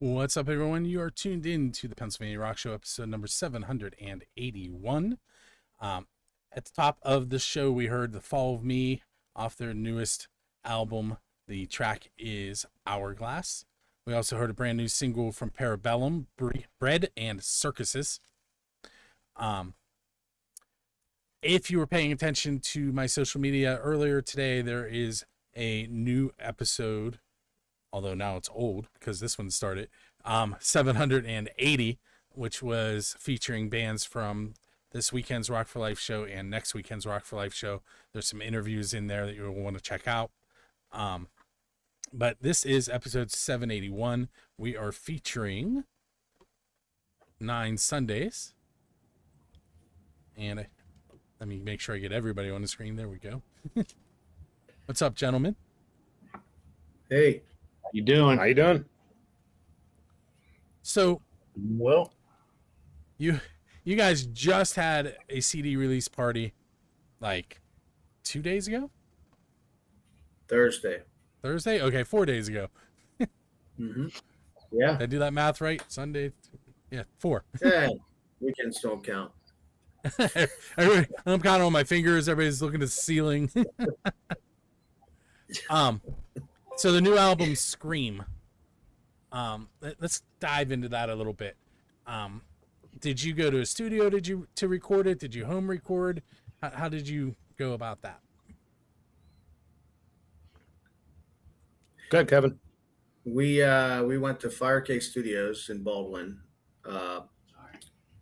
What's up, everyone? You are tuned in to the Pennsylvania Rock Show, episode number 781. At the top of the show, we heard The Fall of Me off their newest album. The track is Hourglass. We also heard a brand new single from Parabellum, Bread and Circuses. If you were paying attention to my social media earlier today, there is a new episode, although now it's old because this one started, 780, which was featuring bands from this weekend's Rock for Life show and next weekend's Rock for Life show. There's some interviews in there that you'll want to check out. But this is episode 781. We are featuring 9Sundays. And let me make sure I get everybody on the screen. There we go. What's up, gentlemen? Hey. How you doing? So, well, you guys just had a CD release party like 2 days ago? Thursday? Okay, 4 days ago. Mm-hmm. Yeah. Did I do that math right? Sunday? Yeah, 4. Yeah, weekends don't count. I'm counting on my fingers. Everybody's looking at the ceiling. So the new album, Scream. Let's dive into that a little bit. Did you go to a studio to record it? Did you home record? How did you go about that? Go ahead, Kevin. We went to Firecake Studios in Baldwin,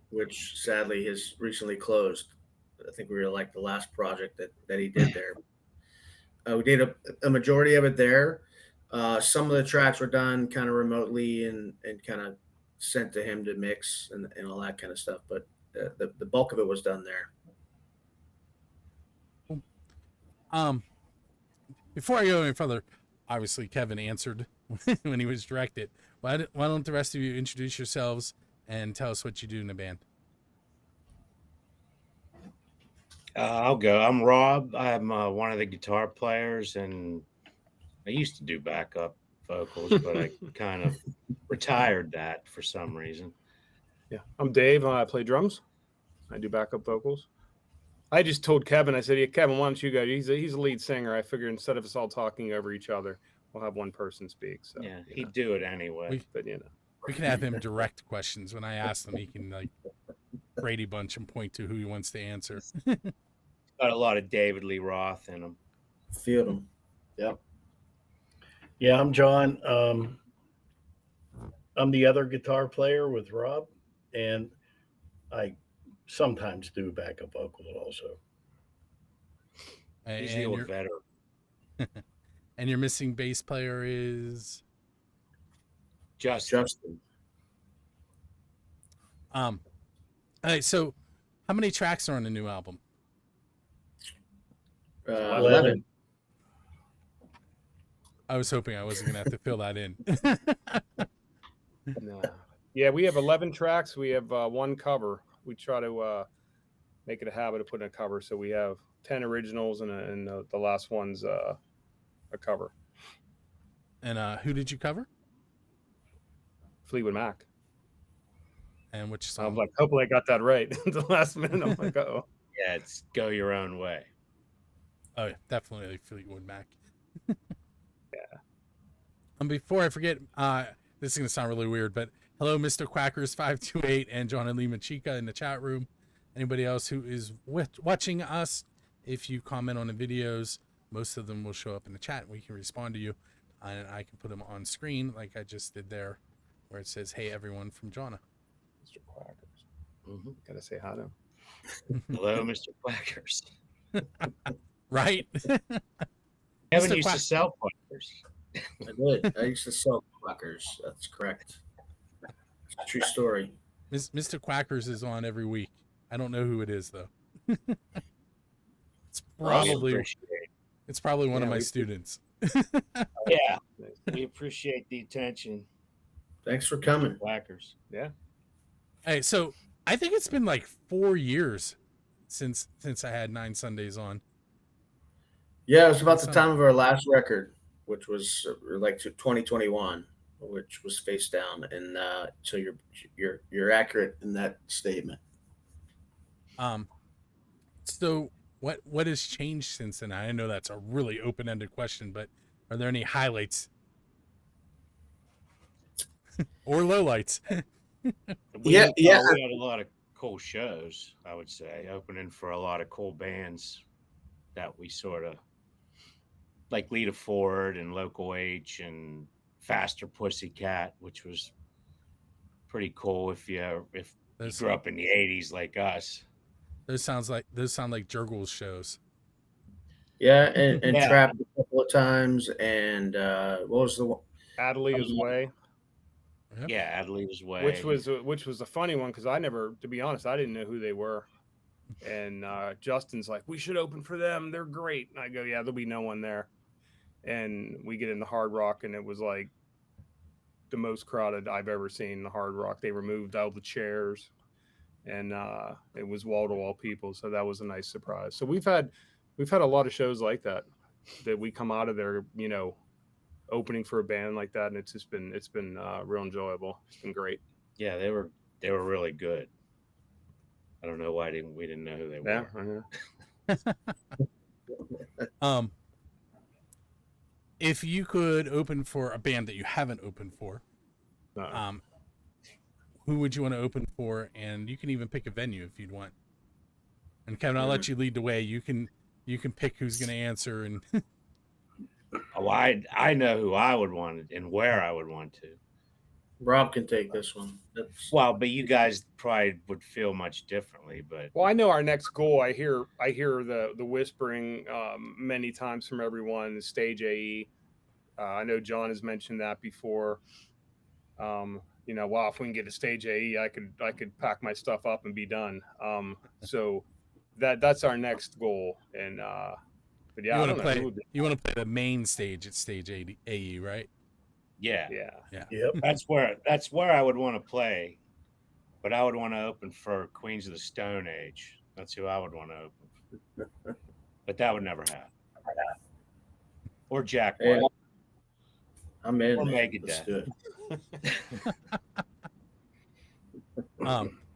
which sadly has recently closed. I think we were like the last project that he did there. We did a majority of it there. Some of the tracks were done kind of remotely and kind of sent to him to mix and all that kind of stuff. But the bulk of it was done there. Before I go any further, obviously Kevin answered when he was directed. Why don't the rest of you introduce yourselves and tell us what you do in the band? I'll go. I'm Rob. I'm one of the guitar players, and I used to do backup vocals, but I kind of retired that for some reason. Yeah, I'm Dave. I play drums. I do backup vocals. I just told Kevin, I said, yeah, Kevin, why don't you go? He's a lead singer. I figured instead of us all talking over each other, we'll have one person speak. So yeah, he'd do it anyway. But we can have him direct questions. When I ask them, he can like Brady Bunch and point to who he wants to answer. Got a lot of David Lee Roth in him. Feel them. Yep. Yeah, I'm John. I'm the other guitar player with Rob, and I sometimes do backup vocals also. He's the old veteran. And your missing bass player is Justin. All right, so how many tracks are on the new album? 11. I was hoping I wasn't going to have to fill that in. no. Yeah, we have 11 tracks. We have one cover. We try to make it a habit of putting a cover. So we have 10 originals and the last one's a cover. And who did you cover? Fleetwood Mac. And which song? I'm like, hopefully I got that right at the last minute. I'm like, oh. Yeah, it's Go Your Own Way. Oh, yeah, definitely Fleetwood Mac. Yeah. Before I forget, this is going to sound really weird, but hello, Mr. Quackers528 and John and Lima Chica in the chat room. Anybody else who is watching us, if you comment on the videos, most of them will show up in the chat and we can respond to you. And I can put them on screen like I just did there, where it says, hey, everyone from Jonna. Mr. Quackers. Gotta say hi to him. Hello, Mr. Quackers. Right? Kevin used to sell Quackers. I did. I used to sell Quackers. That's correct. It's a true story. Mr. Quackers is on every week. I don't know who it is, though. It's probably one of my students. Yeah, we appreciate the attention. Thanks for coming. Quackers. Yeah. Hey, so I think it's been like 4 years since I had 9Sundays on. Yeah, it was about the time of our last record, which was like 2021. which was face down, and so you're accurate in that statement. So what has changed since then? I know that's a really open-ended question, but are there any highlights or lowlights? We had a lot of cool shows, I would say, opening for a lot of cool bands that we sort of like Lita Ford and Local H and Faster Pussycat, which was pretty cool if you grew up in the 80s like us. Those sound like Jurgles shows. Yeah, and Trapped a couple of times, and what was the one? Adelita's Way. Yep. Yeah, Adelita's Way, which was a funny one because I never, to be honest, I didn't know who they were. And Justin's like, we should open for them. They're great. And I go, yeah, there'll be no one there. And we get in the Hard Rock, and it was like the most crowded I've ever seen the Hard Rock. They removed all the chairs, and it was wall-to-wall people. So that was a nice surprise. So we've had a lot of shows like that we come out of there, you know, opening for a band like that, and it's been real enjoyable. It's been great. Yeah, they were really good. I don't know why we didn't know who they were. Yeah. If you could open for a band that you haven't opened for, who would you want to open for? And you can even pick a venue if you'd want. And Kevin, I'll let you lead the way. You can pick who's going to answer. And oh, I know who I would want and where I would want to. Rob can take this one. Well, but you guys probably would feel much differently. But well, I know our next goal. I hear the whispering many times from everyone. Stage AE. I know John has mentioned that before. You know, well, if we can get a stage AE, I could pack my stuff up and be done. So that's our next goal. And but yeah, you want to play the main stage at stage AE, right? Yeah. Yep. That's where I would want to play, but I would want to open for Queens of the Stone Age. That's who I would want to open. But that would never happen. Or Jack White. Yeah. I'm in. Or Megadeth.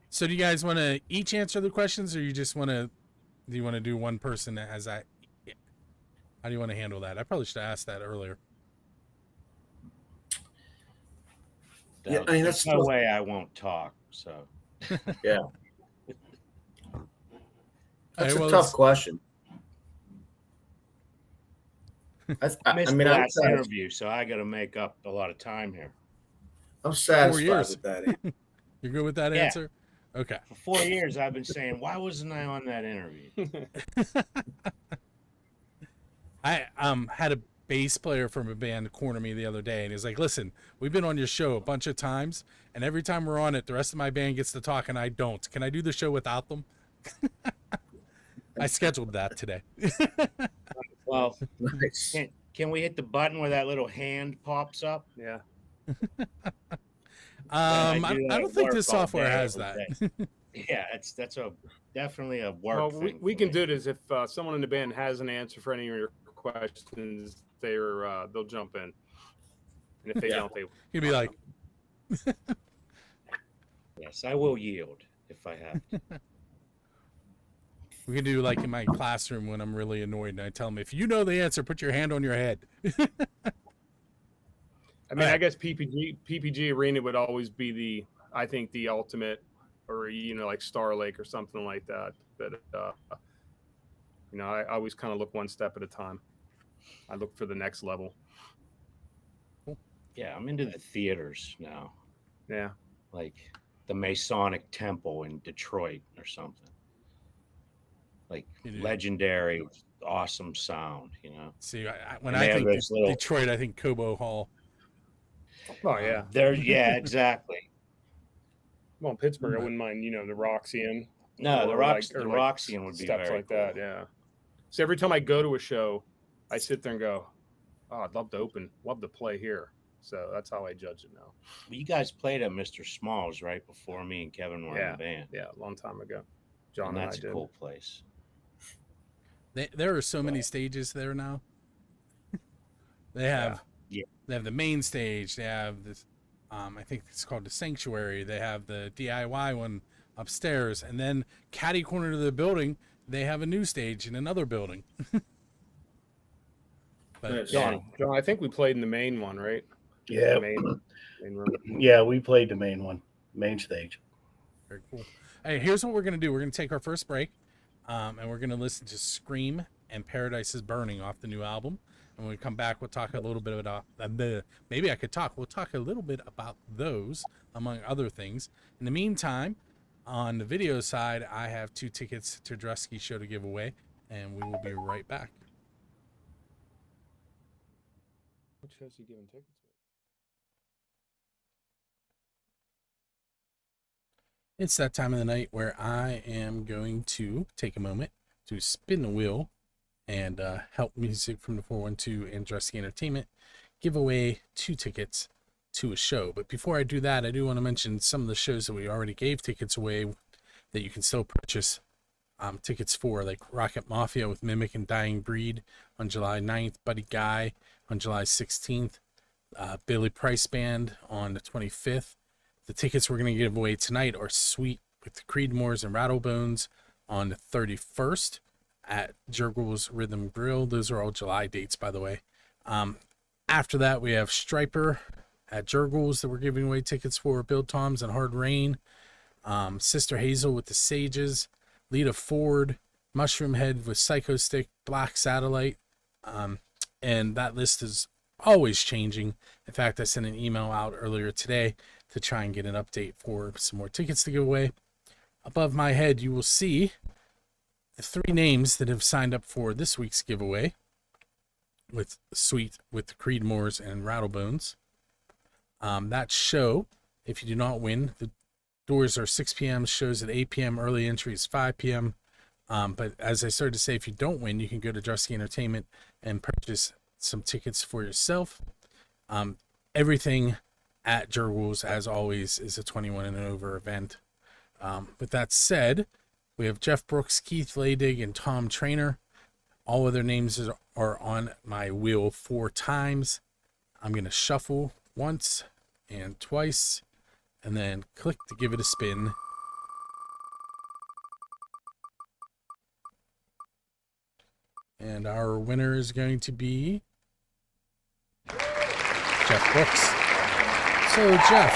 So do you guys want to each answer the questions, or do you want to do one person that has that? How do you want to handle that? I probably should have asked that earlier. Yeah, I mean, there's no way I won't talk. So yeah, that's a tough question. I missed the last interview, so I got to make up a lot of time here. I'm satisfied with that. You're good with that answer? Okay. For 4 years, I've been saying, why wasn't I on that interview? I had a bass player from a band corner me the other day, and he was like, listen, we've been on your show a bunch of times, and every time we're on it, the rest of my band gets to talk, and I don't. Can I do the show without them? I scheduled that today. Well, nice. Can we hit the button where that little hand pops up? Yeah. I don't think this software has that. Yeah, that's definitely a work. Well, we can do this if someone in the band has an answer for any of your questions. They'll jump in, and if they don't, you'd be like, "Yes, I will yield if I have to." We can do like in my classroom when I'm really annoyed, and I tell them, if you know the answer, put your hand on your head. I mean, I guess PPG Arena would always be I think the ultimate, or like Star Lake or something like that. But I always kind of look one step at a time. I look for the next level. Yeah, I'm into the theaters now. Yeah, like the Masonic Temple in Detroit or something. Like legendary, awesome sound. See, when I think Detroit, I think Cobo Hall. Oh yeah, yeah, exactly. Well, in Pittsburgh, I wouldn't mind, the Roxy. No, the Roxy would be steps very like cool. that. Yeah. So every time I go to a show, I sit there and go, "Oh, I'd love to play here." So that's how I judge it now. Well, you guys played at Mr. Smalls right before me and Kevin were in the band. Yeah, a long time ago. John and that's I did. A cool place. There are so many stages there now. They have Yeah. They have the main stage. They have this, I think it's called the Sanctuary. They have the DIY one upstairs, and then catty corner to the building, they have a new stage in another building. But Nice. yeah, John, I think we played in the main one, right? Yeah. Main room. Yeah, we played the main one, main stage. very cool. Hey, here's what we're gonna do. We're gonna take our first break, and we're gonna listen to "Scream" and "Paradise Is Burning" off the new album. And when we come back, we'll talk a little bit about maybe I could talk. We'll talk a little bit about those, among other things. In the meantime, on the video side, I have 2 tickets to Drusky show to give away, and we will be right back. What shows you giving tickets? It's that time of the night where I am going to take a moment to spin the wheel and help Music from the 412 and Drusky Entertainment give away 2 tickets to a show. But before I do that, I do want to mention some of the shows that we already gave tickets away that you can still purchase tickets for, like Rocket Mafia with Mimic and Dying Breed on July 9th, Buddy Guy on July 16th, Billy Price Band on the 25th. The tickets we're going to give away tonight are Sweet with the Creedmoors and Rattlebones on the 31st at Jurgles Rhythm Grill. Those are all July dates, by the way. After that, we have Striper at Jurgles that we're giving away tickets for, Bill Toms and Hard Rain, Sister Hazel with the Sages, Lita Ford, Mushroom Head with Psycho Stick, Black Satellite, and that list is always changing. In fact, I sent an email out earlier today to try and get an update for some more tickets to give away. Above my head, you will see the 3 names that have signed up for this week's giveaway with Sweet with the Creedmoors and Rattlebones. That show, if you do not win, the doors are 6 p.m., shows at 8 p.m., early entry is 5 p.m. But as I started to say, if you don't win, you can go to Drusky Entertainment and purchase some tickets for yourself. Everything at Jurgles, as always, is a 21 and over event. With that said, we have Jeff Brooks, Keith Laydig, and Tom Trainer. All of their names are on my wheel 4 times. I'm going to shuffle once and twice, and then click to give it a spin. And our winner is going to be Jeff Brooks. So, Jeff,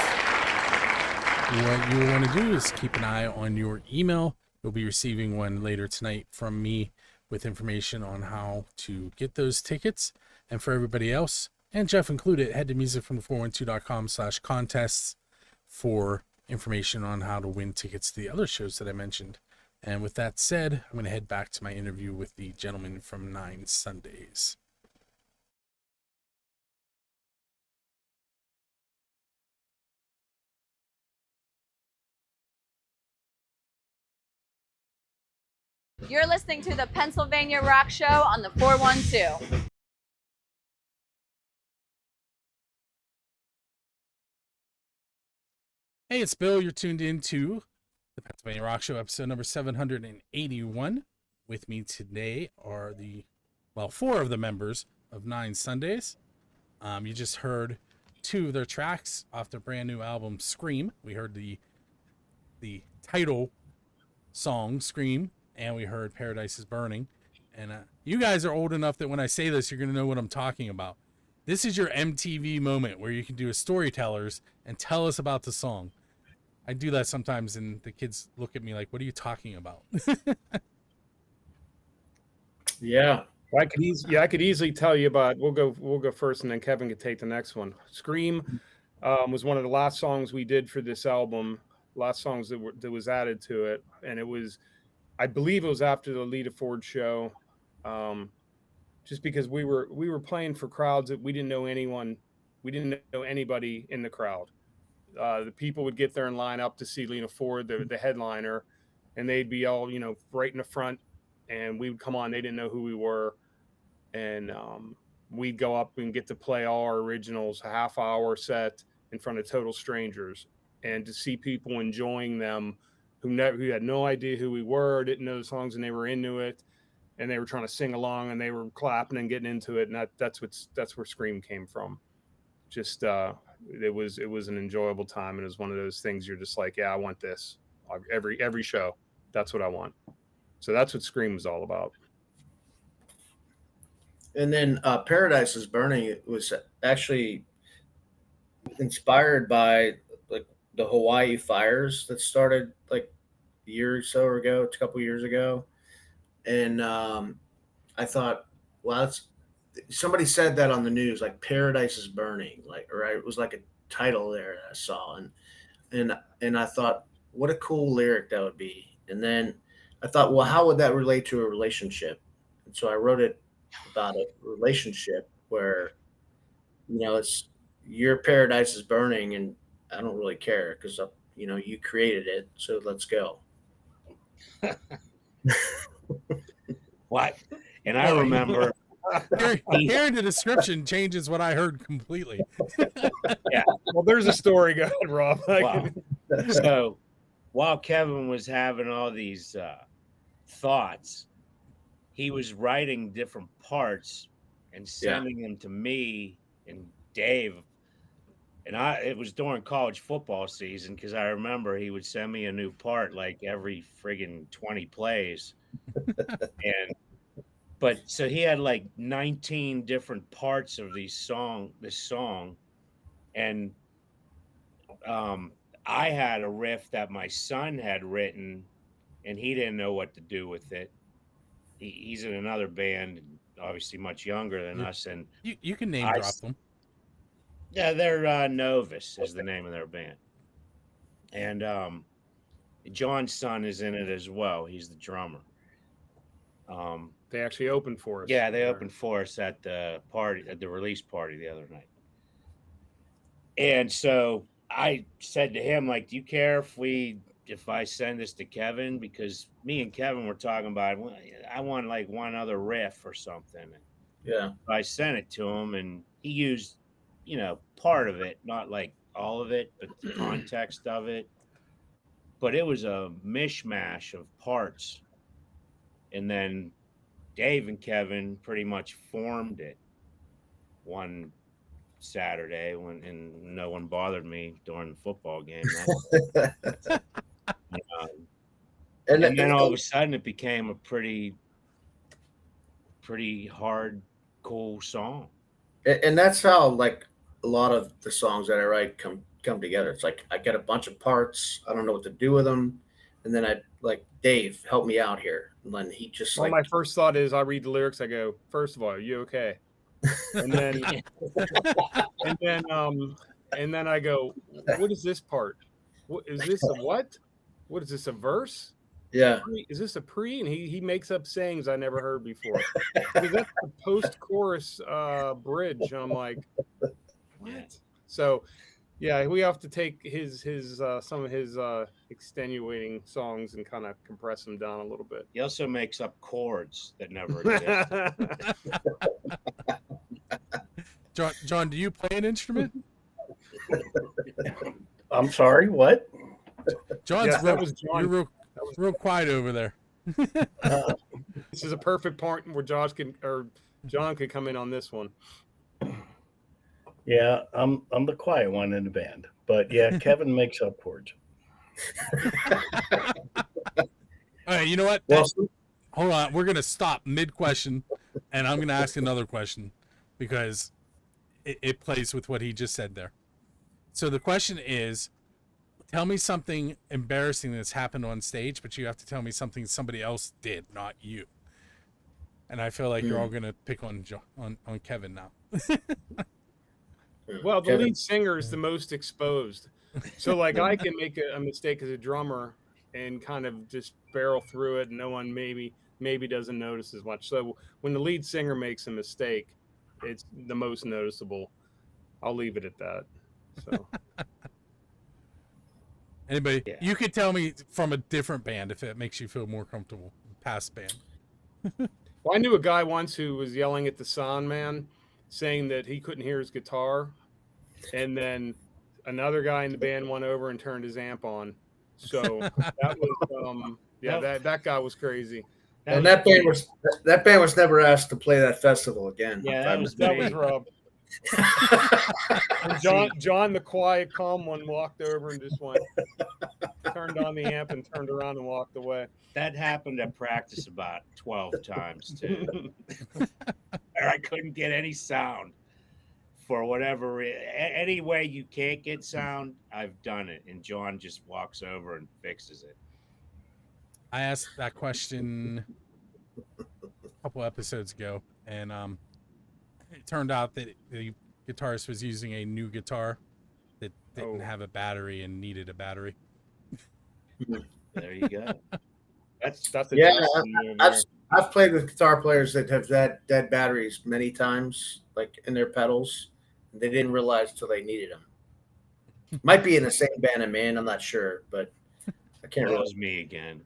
what you want to do is keep an eye on your email. You'll be receiving one later tonight from me with information on how to get those tickets. And for everybody else, and Jeff included, head to musicfrom412.com/contests for information on how to win tickets to the other shows that I mentioned. And with that said, I'm going to head back to my interview with the gentleman from 9Sundays. You're listening to the Pennsylvania Rock Show on the 412. Hey, it's Bill. You're tuned in to the Pennsylvania Rock Show, episode number 781. With me today are 4 of the members of 9Sundays. You just heard 2 of their tracks off their brand new album, Scream. We heard the title song, Scream, and we heard Paradise Is Burning. And you guys are old enough that when I say this, you're going to know what I'm talking about. This is your MTV moment where you can do a storytellers and tell us about the song. I do that sometimes, and the kids look at me like, what are you talking about? Yeah. I could easily tell you about. We'll go first, and then Kevin could take the next one. Scream was one of the last songs we did for this album. Last songs that was added to it, and it was, I believe, it was after the Lita Ford show. Just because we were playing for crowds that we didn't know anyone, we didn't know anybody in the crowd. The people would get there and line up to see Lita Ford, the headliner, and they'd be all, right in the front, and we would come on. They didn't know who we were, and we'd go up and get to play all our originals, a half-hour set in front of total strangers, and to see people enjoying them who had no idea who we were, didn't know the songs, and they were into it, and they were trying to sing along, and they were clapping and getting into it, and that's where Scream came from. just it was an enjoyable time, and it was one of those things you're just like, yeah, I want this every show. That's what I want. So that's what Scream was all about. And then Paradise is Burning. It was actually inspired by like the Hawaii fires that started like a year or so ago, a couple years ago. And I thought, well, somebody said that on the news, like Paradise is Burning, like, right? It was like a title there that I saw, and I thought, what a cool lyric that would be. And then I thought, well, how would that relate to a relationship? And so I wrote it about a relationship where, it's your paradise is burning, and I don't really care because you created it, so let's go. What? And I remember hearing the description changes what I heard completely. Yeah. Well, there's a story. Go ahead, Rob. Wow. So while Kevin was having all these thoughts, he was writing different parts and sending them to me and Dave. And it was during college football season, because I remember he would send me a new part like every friggin' 20 plays. But so he had like 19 different parts of this song. And I had a riff that my son had written, and he didn't know what to do with it. He's in another band, obviously much younger than us. And you can name drop them. Yeah, they're Novus is the name of their band. And John's son is in it as well. He's the drummer. They actually opened for us. Yeah, they opened for us at the party, at the release party the other night. And so I said to him, like, do you care if I send this to Kevin? Because me and Kevin were talking about, I want like one other riff or something. Yeah. I sent it to him, and he used, part of it, not like all of it, but the context of it. But it was a mishmash of parts. And then Dave and Kevin pretty much formed it one Saturday and no one bothered me during the football game. And then all of a sudden it became a pretty hard, cool song. And that's how like a lot of the songs that I write come together. It's like I get a bunch of parts, I don't know what to do with them, and then I like, Dave, help me out here. And then he just my first thought is, I read the lyrics, I go, first of all, are you okay? And then and then I go, what is this part? What is this, a what? What is this, a verse? Yeah. Is this a pre? And he makes up sayings I never heard before. Because that's the post-chorus bridge. And I'm like, what? So yeah, we have to take his some of his extenuating songs and kind of compress them down a little bit. He also makes up chords that never exist. John, do you play an instrument? I'm sorry, what? John's John. You're real quiet over there. This is a perfect point where John could come in on this one. Yeah, I'm the quiet one in the band, but yeah, Kevin makes up chords. All right, you know what? Well, Hold on, we're gonna stop mid-question, and I'm gonna ask another question because it plays with what he just said there. So the question is, tell me something embarrassing that's happened on stage, but you have to tell me something somebody else did, not you. And I feel like you're all gonna pick on Kevin now. Well, the lead singer is the most exposed. So like I can make a mistake as a drummer and kind of just barrel through it, and no one maybe doesn't notice as much. So when the lead singer makes a mistake, it's the most noticeable. I'll leave it at that. So anybody, you could tell me from a different band if it makes you feel more comfortable. Past band. Well, I knew a guy once who was yelling at the sound man, saying that he couldn't hear his guitar, and then another guy in the band went over and turned his amp on. So that was that guy was crazy. And that band was never asked to play that festival again. Yeah, that was Rob. And John, the quiet, calm one, walked over and just went, turned on the amp and turned around and walked away. That happened at practice about 12 times too. I couldn't get any sound for whatever any way you can't get sound. I've done it, and John just walks over and fixes it. I asked that question a couple episodes ago, and it turned out that the guitarist was using a new guitar that didn't have a battery and needed a battery. There you go. That's a Yeah, Justin I've played with guitar players that have dead batteries many times, like in their pedals. They didn't realize till they needed them. Might be in the same band I'm in. I'm not sure, but I can't That really. was me again.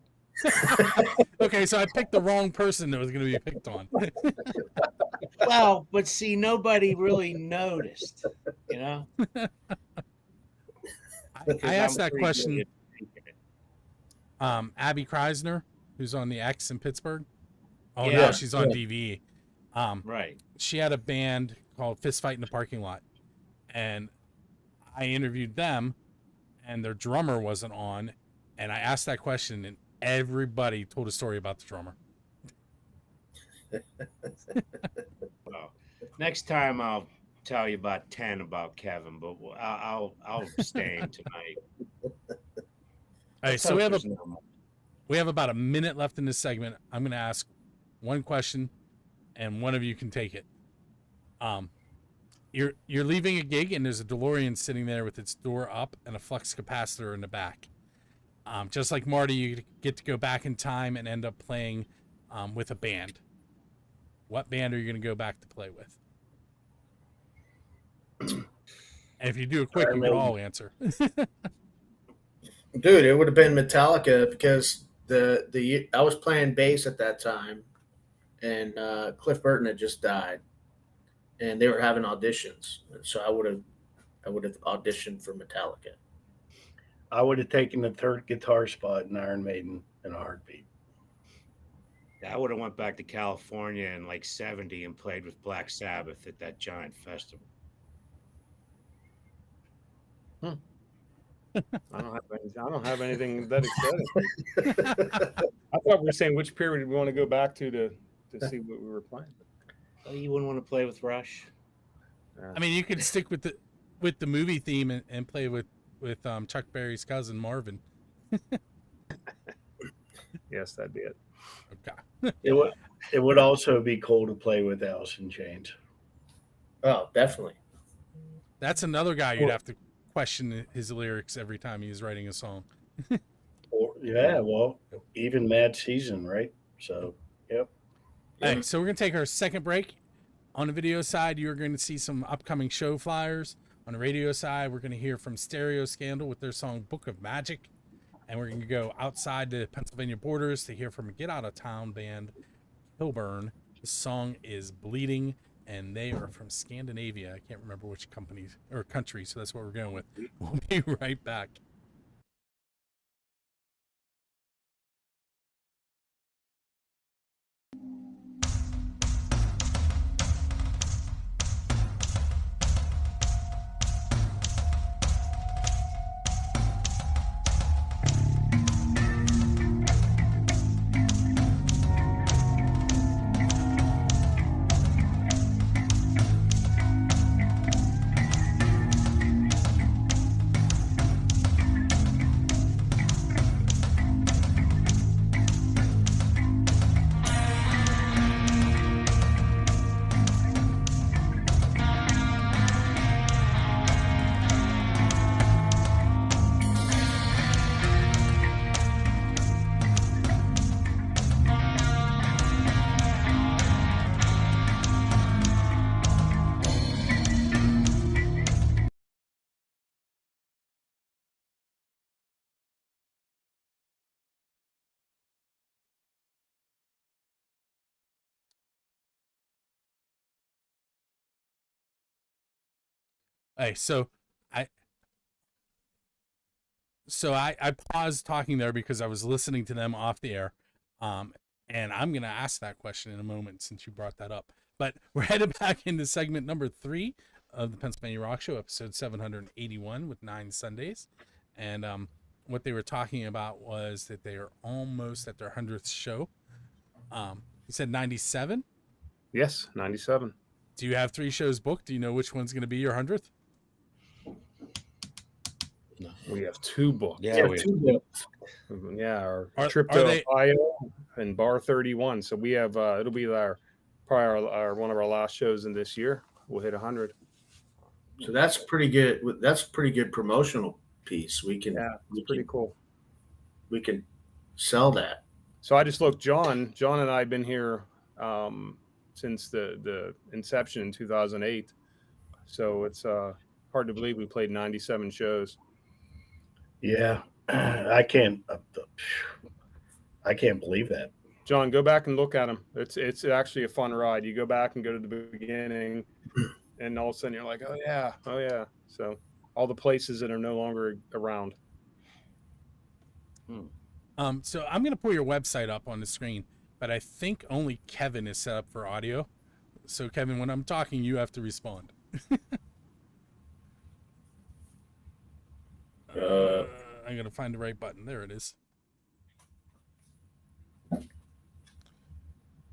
Okay, so I picked the wrong person that was going to be picked on. Well, but see, nobody really noticed, you know. I asked that question. Abby Kreisner, who's on the X in Pittsburgh. Oh, Yeah, now she's on yeah. DVE. Right. She had a band called Fist Fight in the Parking Lot, and I interviewed them, and their drummer wasn't on, and I asked that question, and everybody told a story about the drummer. Well, next time I'll tell you about 10 about Kevin, but I'll abstain tonight. All right, so There's no more. we have about a minute left in this segment. I'm going to ask one question, and one of you can take it. You're leaving a gig, and there's a DeLorean sitting there with its door up and a flux capacitor in the back. Just like Marty, you get to go back in time and end up playing with a band. What band are you going to go back to play with? And if you do it quick, you can all answer. Dude, it would have been Metallica because I was playing bass at that time, and Cliff Burton had just died, and they were having auditions, so I would have auditioned for Metallica. I would have taken the third guitar spot in Iron Maiden in a heartbeat. I would have went back to California in like 70 and played with Black Sabbath at that giant festival. I don't have anything that exciting. I thought we were saying which period we want to go back to see what we were playing. Oh, you wouldn't want to play with Rush? I mean, you could stick with the movie theme and play with Chuck Berry's cousin Marvin. Yes, that'd be it. Okay. It would also be cool to play with Alice in Chains. Oh, definitely. That's another guy you'd have to question his lyrics every time he's writing a song. Or, yeah, well, even Mad Season, right? So, yep. Hey, so we're going to take our second break. On the video side, you're going to see some upcoming show flyers. On the radio side, we're going to hear from Stereo Scandal with their song Book of Magic. And we're going to go outside the Pennsylvania borders to hear from a Get Out of Town band, Kilburn. The song is Bleeding, and they are from Scandinavia. I can't remember which company or country, so that's what we're going with. We'll be right back. Hey, so I paused talking there because I was listening to them off the air. And I'm going to ask that question in a moment since you brought that up. But we're headed back into segment number 3 of the Pennsylvania Rock Show, episode 781 with 9 Sundays. And what they were talking about was that they are almost at their 100th show. You said 97? Yes, 97. Do you have 3 shows booked? Do you know which one's going to be your 100th? We have 2 booked. Yeah, we 2 books. Yeah, our Are- trip are to they- Ohio and Bar 31. So we have it'll be probably our one of our last shows in this year. We'll hit 100. So that's pretty good. That's a pretty good promotional piece. We can Pretty cool. we can sell that. So I just looked. John and I have been here since the inception in 2008. So it's hard to believe we played 97 shows. Yeah, I can't believe that. John, go back and look at them. It's actually a fun ride. You go back and go to the beginning, and all of a sudden you're like, oh yeah. So all the places that are no longer around. So I'm going to pull your website up on the screen, but I think only Kevin is set up for audio. So Kevin, when I'm talking, you have to respond. I'm going to find the right button. There it is.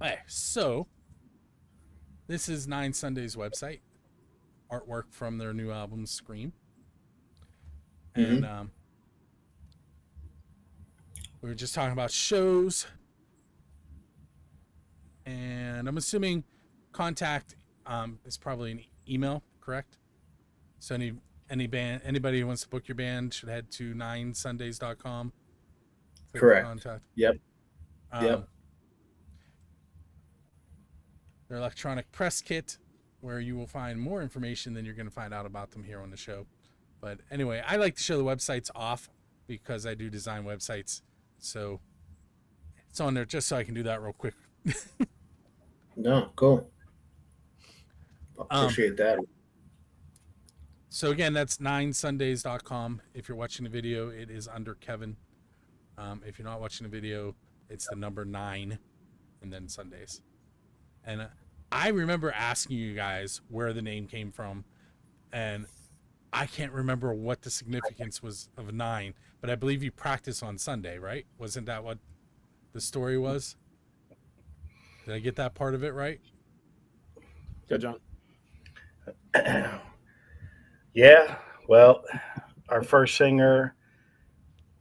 Okay, so this is 9 Sundays website. Artwork from their new album, Scream. And we were just talking about shows. And I'm assuming contact is probably an email, correct? So anybody who wants to book your band should head to 9sundays.com. Correct. Contact. Yep. Yep. Their electronic press kit, where you will find more information than you're going to find out about them here on the show. But anyway, I like to show the websites off because I do design websites. So it's on there just so I can do that real quick. No, cool. Appreciate that. So again, that's 9sundays.com. If you're watching the video, it is under Kevin. If you're not watching the video, it's the number 9 and then Sundays. And I remember asking you guys where the name came from, and I can't remember what the significance was of 9, but I believe you practice on Sunday, right? Wasn't that what the story was? Did I get that part of it right? Good, John. Yeah, well, our first singer,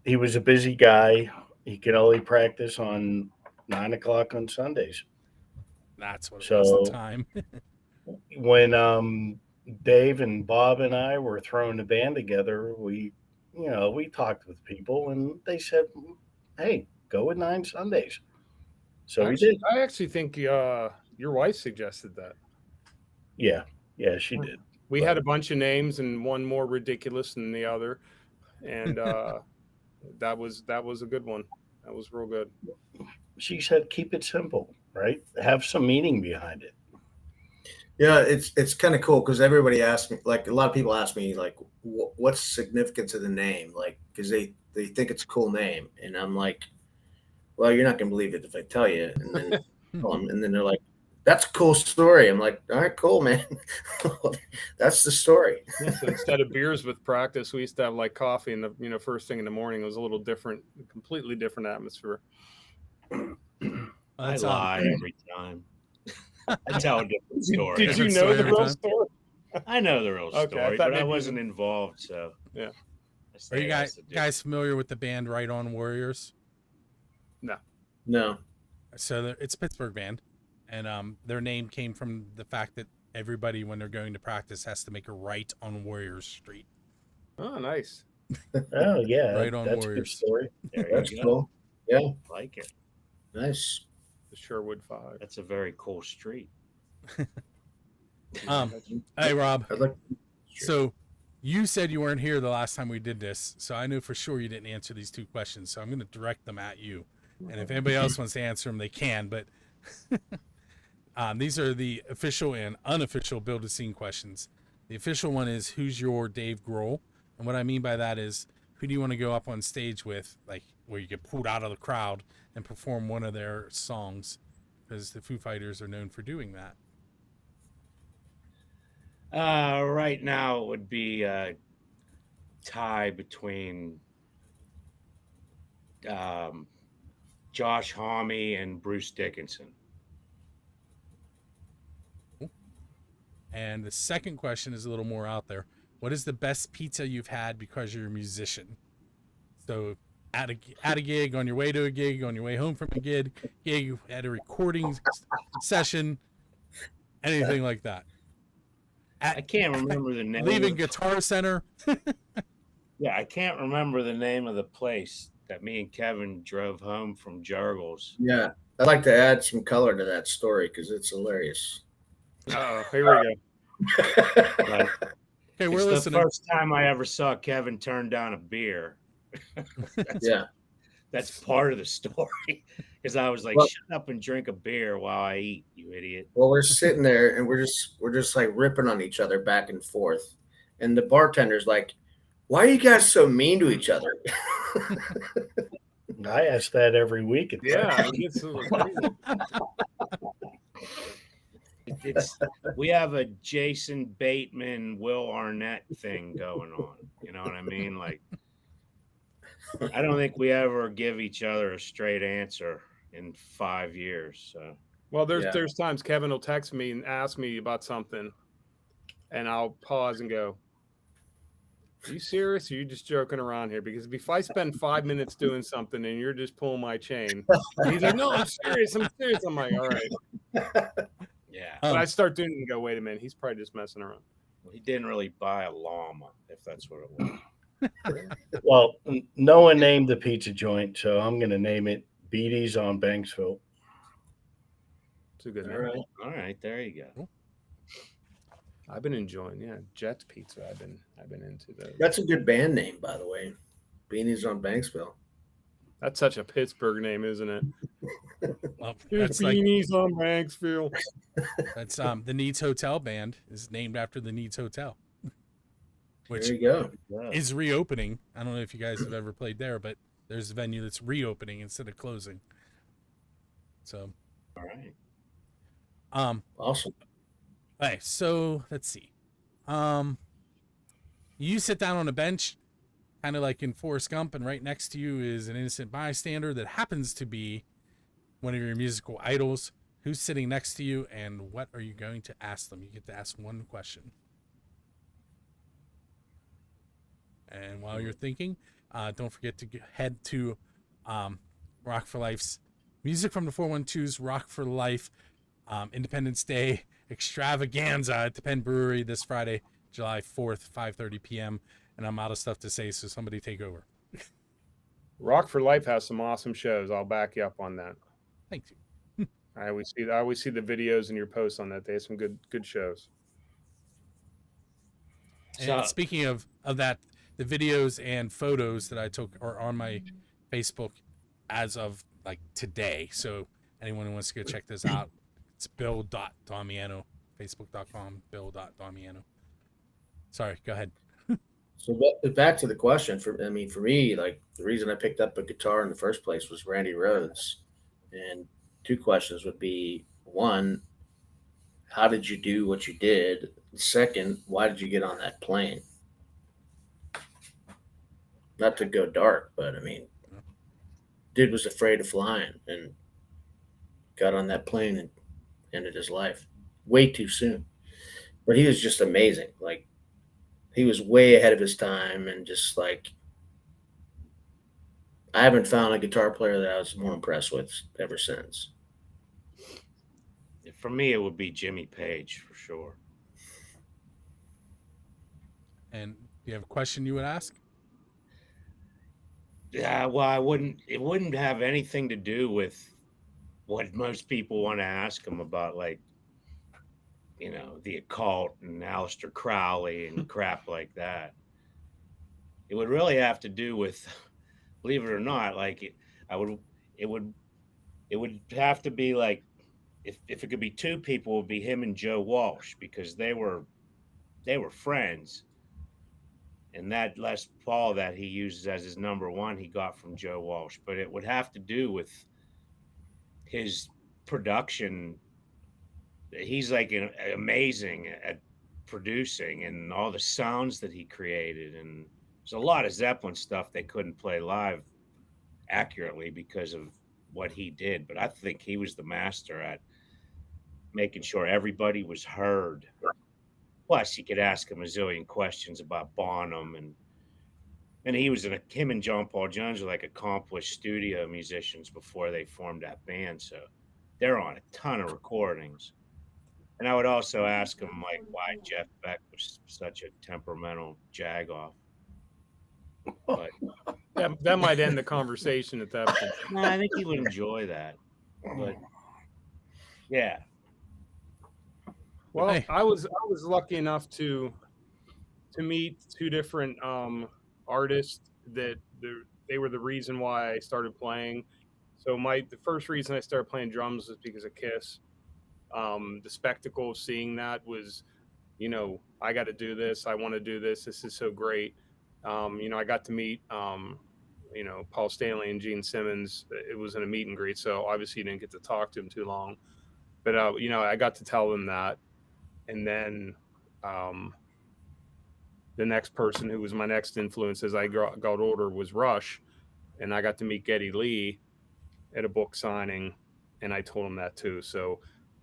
he was a busy guy. He could only practice on 9 o'clock on Sundays. That's what it So- was at the time. When Dave and Bob and I were throwing the band together, we talked with people and they said, hey, go with 9 Sundays. So we did. I actually think your wife suggested that. Yeah, she did. We had a bunch of names and one more ridiculous than the other, and that was a good one. That was real good. She said, keep it simple, right? Have some meaning behind it. Yeah, it's kind of cool because everybody asks me, like a lot of people ask me, like, what's the significance of the name? Like, because they think it's a cool name, and I'm like, well, you're not gonna believe it if I tell you. And then and then they're like, that's a cool story. I'm like, all right, cool, man. That's the story. Yeah, so instead of beers with practice, we used to have like coffee in the first thing in the morning. It was a little different, completely different atmosphere. I lie every time. I tell a different story. Did you Different know story the every real time. story? I know the real Okay, I story, thought but I maybe wasn't involved, so Yeah. I say Are you it has to do. guys familiar with the band Right On Warriors? No. So it's a Pittsburgh band, and their name came from the fact that everybody, when they're going to practice, has to make a right on Warriors Street. Oh, nice. Oh, yeah. Right on that's a good Warriors. story. There That's you go. cool. Yeah, Like it. nice. The Sherwood 5. That's a very cool street. Hey, Rob. I'd like. So you said you weren't here the last time we did this, so I know for sure you didn't answer these 2 questions. So I'm going to direct them at you, and if anybody else wants to answer them, they can. But these are the official and unofficial Build a Scene questions. The official one is, who's your Dave Grohl? And what I mean by that is, who do you want to go up on stage with, like where you get pulled out of the crowd and perform one of their songs? Because the Foo Fighters are known for doing that. Right now it would be a tie between Josh Homme and Bruce Dickinson. And the second question is a little more out there. What is the best pizza you've had because you're a musician? So at a gig, on your way to a gig, on your way home from a gig, at a recording session, anything like that. I can't remember the name. Leaving Guitar Center. Yeah, I can't remember the name of the place that me and Kevin drove home from Jurgles. Yeah, I'd like to add some color to that story because it's hilarious. Oh, here we go. But Okay, we're it's listening. the first time I ever saw Kevin turn down a beer. That's part of the story. Because I was like, Well, shut up and drink a beer while I eat, you idiot. Well, we're sitting there and we're just like ripping on each other back and forth, and the bartender's like, "Why are you guys so mean to each other?" I ask that every week. Yeah, it's We have a Jason Bateman, Will Arnett thing going on. You know what I mean? Like, I don't think we ever give each other a straight answer in 5 years. So, well, there's Yeah. there's times Kevin will text me and ask me about something, and I'll pause and go, "Are you serious? Or are you just joking around here?" Because if I spend 5 minutes doing something and you're just pulling my chain, and he's like, "No, I'm serious. I'm serious." I'm like, "All right." yeah. But I start doing it and go, "Wait a minute, he's probably just messing around." Well, he didn't really buy a llama, if that's what it was. Well, no one named the pizza joint, so I'm going to name it Beatty's on Banksville. It's a good All name. right. All right, there you go. I've been enjoying, Jets Pizza. I've been into those. That's a good band name, by the way. Beanies on Banksville. That's such a Pittsburgh name, isn't it? Well, Here's that's like beanies on Banksville. that's the Needs Hotel band is named after the Needs Hotel, which There you go. Yeah. is reopening. I don't know if you guys have ever played there, but there's a venue that's reopening instead of closing. So, All right. Awesome. okay, so let's see. You sit down on a bench, kind of like in Forrest Gump, and right next to you is an innocent bystander that happens to be one of your musical idols. Who's sitting next to you, and what are you going to ask them? You get to ask one question. And while you're thinking, don't forget to head to Rock for Life's Music from the 412's Rock for Life Independence Day extravaganza at the Penn Brewery this Friday, July 4th, 5:30 p.m. And I'm out of stuff to say, so somebody take over. Rock for Life has some awesome shows. I'll back you up on that. Thank you. I always see the videos and your posts on that. They have some good shows. And So- speaking of that, the videos and photos that I took are on my Facebook as of like today. So anyone who wants to go check this out, it's bill.damiano, facebook.com, bill.damiano. Sorry, go ahead. So back to the question. For me, like the reason I picked up a guitar in the first place was Randy Rhoads. And two questions would be: one, how did you do what you did? Second, why did you get on that plane? Not to go dark, but I mean, dude was afraid of flying and got on that plane and ended his life way too soon. But he was just amazing. Like, he was way ahead of his time, and just like, I haven't found a guitar player that I was more impressed with ever since. For me, it would be Jimmy Page for sure. And do you have a question you would ask? Yeah, well, it wouldn't have anything to do with what most people want to ask him about, like, you know, the occult and Aleister Crowley and crap like that. It would really have to do with, believe it or not, like it would have to be like, if it could be two people, it would be him and Joe Walsh, because they were friends. And that Les Paul that he uses as his number one, he got from Joe Walsh. But it would have to do with his production. He's like amazing at producing and all the sounds that he created. And there's a lot of Zeppelin stuff they couldn't play live accurately because of what he did. But I think he was the master at making sure everybody was heard. Plus, you could ask him a zillion questions about Bonham, and him and John Paul Jones were like accomplished studio musicians before they formed that band. So they're on a ton of recordings. And I would also ask him like why Jeff Beck was such a temperamental jagoff. But That might end the conversation at that point. no, I think he would enjoy that. But yeah, Well, Hey. I was lucky enough to meet two different artists that they were the reason why I started playing. So the first reason I started playing drums was because of Kiss. The spectacle of seeing that was, I got to do this. I want to do this. This is so great. I got to meet, Paul Stanley and Gene Simmons. It was in a meet and greet, so obviously you didn't get to talk to him too long. But, I got to tell them that. And then the next person who was my next influence as I got older was Rush. And I got to meet Geddy Lee at a book signing, and I told him that too. So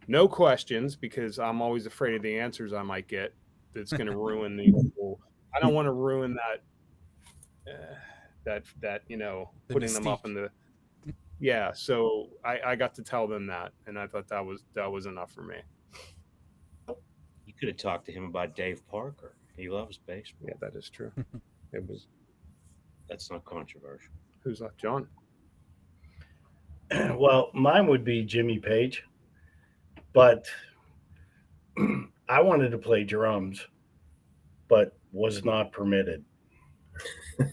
no questions, because I'm always afraid of the answers I might get. That's going to ruin the whole. I don't want to ruin that putting them up in the. Yeah, so I got to tell them that, and I thought that was enough for me. you could have talked to him about Dave Parker. He loves baseball. Yeah, that is true. It was That's not controversial. who's left, John? Well, mine would be Jimmy Page, but I wanted to play drums, but was not permitted.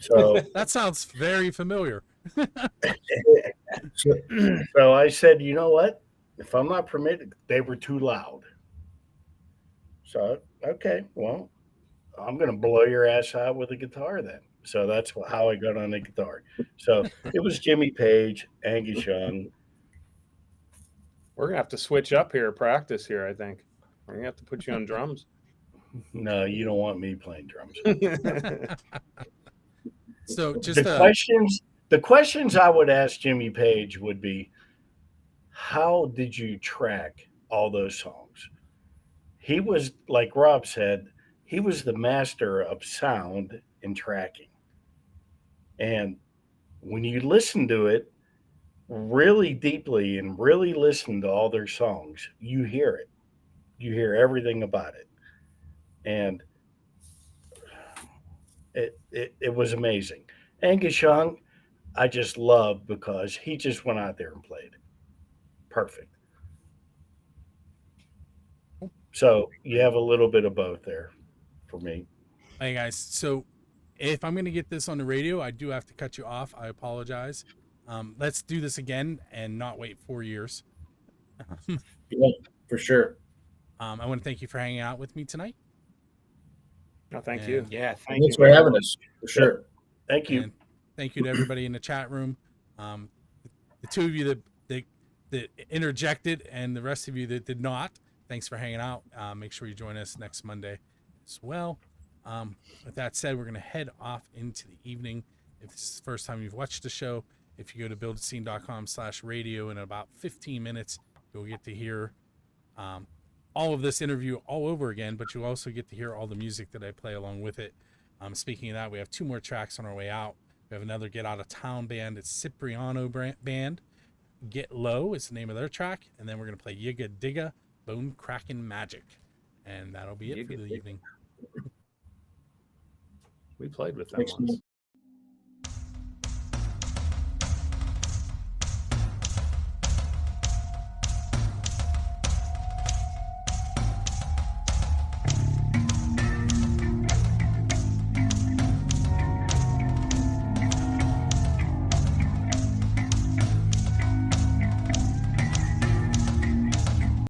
So, That sounds very familiar. so I said, you know what? If I'm not permitted, they were too loud. So, okay, well, I'm going to blow your ass out with a guitar then. So that's how I got on the guitar. So it was Jimmy Page, Angus Young. We're gonna have to switch up here, practice here. I think we're gonna have to put you on drums. No, you don't want me playing drums. So just The questions I would ask Jimmy Page would be, how did you track all those songs? He was, like Rob said, he was the master of sound and tracking. And when you listen to it really deeply and really listen to all their songs, you hear it. You hear everything about it. And it was amazing. Angus Young, I just love because he just went out there and played. Perfect. So you have a little bit of both there for me. Hey guys, so if I'm going to get this on the radio, I do have to cut you off. I apologize. Let's do this again and not wait 4 years. Yeah, for sure. I want to thank you for hanging out with me tonight. No, thank you. Yeah, Thanks for having us. For sure. Thank you. And thank you to everybody in the chat room. The two of you that interjected and the rest of you that did not, thanks for hanging out. Make sure you join us next Monday as well. With that said, we're going to head off into the evening. If this is the first time you've watched the show, if you go to buildscene.com/radio, in about 15 minutes, you'll get to hear all of this interview all over again, but you'll also get to hear all the music that I play along with it. Speaking of that, we have 2 more tracks on our way out. We have another Get Out of Town band. It's Cipriano band. Get Low is the name of their track. And then we're going to play Yigga Digga, Bone Crackin' Magic. And that'll be it for the evening. We played with them Thanks, once.